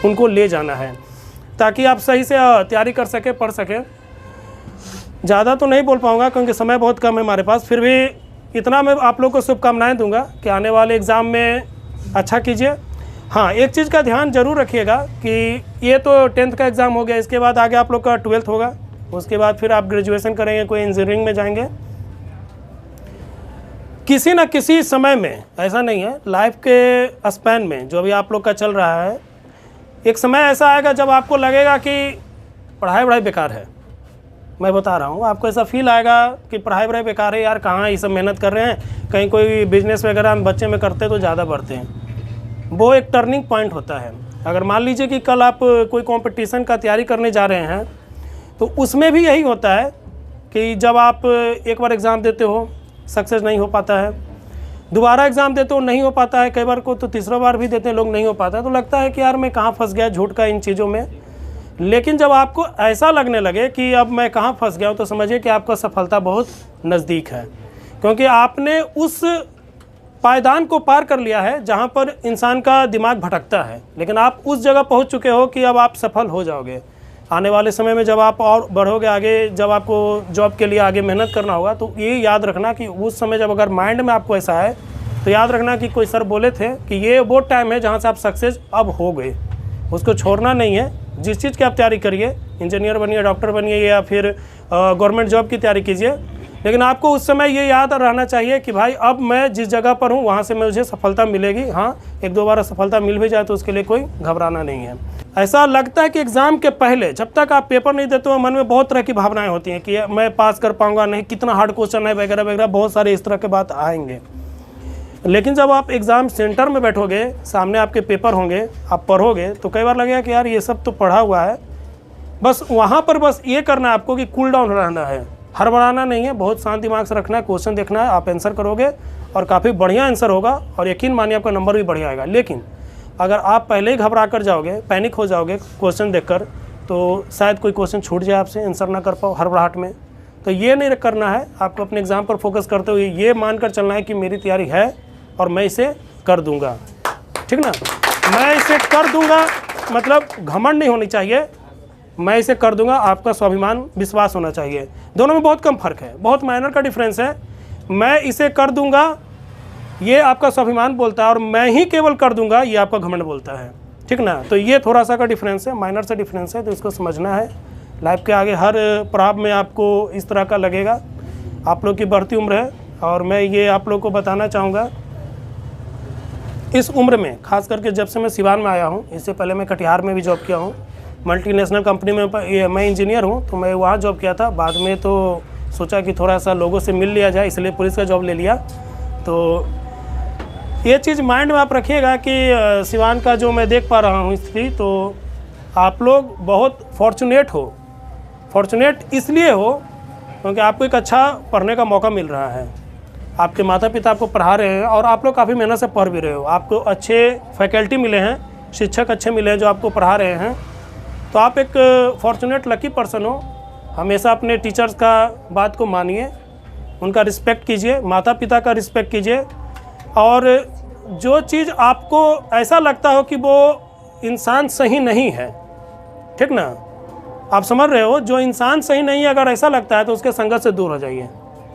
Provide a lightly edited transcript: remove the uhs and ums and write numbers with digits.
उनको ले जाना है ताकि आप सही से तैयारी कर सके, पढ़ सकें। ज़्यादा तो नहीं बोल पाऊँगा क्योंकि समय बहुत कम है हमारे पास, फिर भी इतना मैं आप लोग को शुभकामनाएँ दूंगा कि आने वाले एग्ज़ाम में अच्छा कीजिए। हाँ, एक चीज़ का ध्यान ज़रूर रखिएगा कि ये तो 10th का एग्ज़ाम हो गया, इसके बाद आगे आप लोग का 12th होगा, उसके बाद फिर आप ग्रेजुएशन करेंगे, कोई इंजीनियरिंग में जाएंगे। किसी न किसी समय में, ऐसा नहीं है, लाइफ के स्पैन में जो भी आप लोग का चल रहा है, एक समय ऐसा आएगा जब आपको लगेगा कि पढ़ाई बेकार है। मैं बता रहा हूँ, आपको ऐसा फील आएगा कि पढ़ाई बेकार है यार, कहाँ ये सब मेहनत कर रहे हैं, कहीं कोई बिजनेस वगैरह हम बच्चे में करते तो ज़्यादा बढ़ते हैं। वो एक टर्निंग पॉइंट होता है। अगर मान लीजिए कि कल आप कोई कंपटीशन का तैयारी करने जा रहे हैं तो उसमें भी यही होता है कि जब आप एक बार एग्ज़ाम देते हो, सक्सेस नहीं हो पाता है, दोबारा एग्ज़ाम देते हो, नहीं हो पाता है, कई बार को तो तीसरा बार भी देते हैं लोग, नहीं हो पाता है, तो लगता है कि यार मैं कहाँ फंस गया झूठ का इन चीज़ों में। लेकिन जब आपको ऐसा लगने लगे कि अब मैं कहाँ फंस गया हूँ, तो समझिए कि आपका सफलता बहुत नज़दीक है, क्योंकि आपने उस पायदान को पार कर लिया है जहाँ पर इंसान का दिमाग भटकता है, लेकिन आप उस जगह पहुँच चुके हो कि अब आप सफल हो जाओगे। आने वाले समय में जब आप और बढ़ोगे आगे, जब आपको जॉब के लिए आगे मेहनत करना होगा, तो ये याद रखना कि उस समय जब अगर माइंड में आपको ऐसा है तो याद रखना कि कोई सर बोले थे कि ये वो टाइम है जहाँ से आप सक्सेस अब हो गए, उसको छोड़ना नहीं है। जिस चीज़ की आप तैयारी करिए, इंजीनियर बनिए, डॉक्टर बनिए या फिर गवर्नमेंट जॉब की तैयारी कीजिए, लेकिन आपको उस समय ये याद रहना चाहिए कि भाई अब मैं जिस जगह पर हूँ वहाँ से मुझे सफलता मिलेगी। हाँ, एक दो बार सफलता मिल भी जाए तो उसके लिए कोई घबराना नहीं है। ऐसा लगता है कि एग्ज़ाम के पहले जब तक आप पेपर नहीं देते हो, मन में बहुत तरह की भावनाएं होती हैं कि मैं पास कर पाऊंगा नहीं, कितना हार्ड क्वेश्चन है वगैरह वगैरह, बहुत सारे इस तरह के बात आएंगे। लेकिन जब आप एग्ज़ाम सेंटर में बैठोगे, सामने आपके पेपर होंगे, आप पढ़ोगे, तो कई बार लगेगा कि यार ये सब तो पढ़ा हुआ है, बस वहाँ पर बस ये करना है आपको कि कूल डाउन रहना है, हड़बड़ाना नहीं है, बहुत शांत दिमाग से रखना है, क्वेश्चन देखना है, आप आंसर करोगे और काफ़ी बढ़िया आंसर होगा और यकीन मानिए आपका नंबर भी बढ़िया आएगा। लेकिन अगर आप पहले ही घबरा कर जाओगे, पैनिक हो जाओगे क्वेश्चन देखकर, तो शायद कोई क्वेश्चन छूट जाए, आपसे आंसर ना कर पाओ हड़बड़ाहट में। तो ये नहीं करना है, आपको अपने एग्ज़ाम पर फोकस करते हुए ये मानकर चलना है कि मेरी तैयारी है और मैं इसे कर दूंगा, ठीक ना। मैं इसे कर दूंगा मतलब घमंड नहीं होनी चाहिए, मैं इसे कर दूंगा, आपका स्वाभिमान, विश्वास होना चाहिए। दोनों में बहुत कम फर्क है, बहुत माइनर का डिफरेंस है। मैं इसे कर दूंगा ये आपका स्वाभिमान बोलता है और मैं ही केवल कर दूंगा ये आपका घमंड बोलता है, ठीक ना। तो ये थोड़ा सा का डिफरेंस है, माइनर सा डिफरेंस है, तो इसको समझना है। लाइफ के आगे हर पड़ाव में आपको इस तरह का लगेगा। आप लोग की बढ़ती उम्र है और मैं ये आप लोग को बताना चाहूँगा, इस उम्र में खास करके जब से मैं सिवान में आया हूँ, इससे पहले मैं कटिहार में भी जॉब किया हूँ, मल्टीनेशनल कंपनी में मैं इंजीनियर हूँ, तो मैं वहाँ जॉब किया था। बाद में तो सोचा कि थोड़ा सा लोगों से मिल लिया जाए, इसलिए पुलिस का जॉब ले लिया। तो ये चीज़ माइंड में आप रखिएगा कि सिवान का जो मैं देख पा रहा हूँ स्थिति, तो आप लोग बहुत फॉर्चुनेट हो। फॉर्चुनेट इसलिए हो क्योंकि आपको एक अच्छा पढ़ने का मौका मिल रहा है, आपके माता पिता आपको पढ़ा रहे हैं और आप लोग काफ़ी मेहनत से पढ़ भी रहे हो, आपको अच्छे फैकल्टी मिले हैं, शिक्षक अच्छे मिले हैं जो आपको पढ़ा रहे हैं। तो आप एक फॉर्चुनेट लकी पर्सन हो। हमेशा अपने टीचर्स का बात को मानिए, उनका रिस्पेक्ट कीजिए, माता पिता का रिस्पेक्ट कीजिए, और जो चीज़ आपको ऐसा लगता हो कि वो इंसान सही नहीं है, ठीक ना, आप समझ रहे हो, जो इंसान सही नहीं है अगर ऐसा लगता है तो उसके संगत से दूर हो जाइए।